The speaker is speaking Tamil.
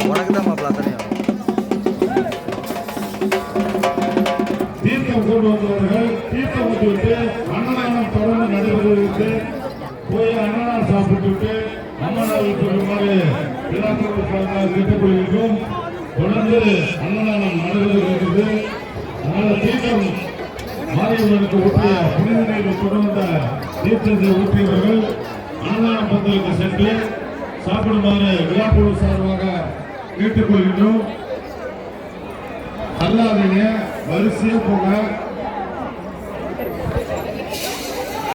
உனக்கு தான் மாப்பிள்ள அத்தனையும். தீர்த்தம் கொண்டு வந்தவர்கள் தீர்த்தம் விட்டு அன்னதானம் தொடர்ந்து நடைபெறுவதற்கு போய் அன்னதானம் சாப்பிட்டு அம்மனாவில் சொல்லுமாறு விழாக்களுக்காக கேட்டுக்கொள்கிறோம். தொடர்ந்து அன்னதானம் நடைபெறுகிறது. அதனால் தீர்த்தம் மாரியம்மனுக்கு ஊற்றிய புனித நீர் கொண்டு வந்த தீர்த்தத்தை ஊற்றியவர்கள் அன்னதான பந்தலுக்கு சென்று சாப்பிடுமாறு விழாக்குழு சார்பாக கேட்டுக்கொள்கிறோம். அல்லாதீங்க, வரிசையா போக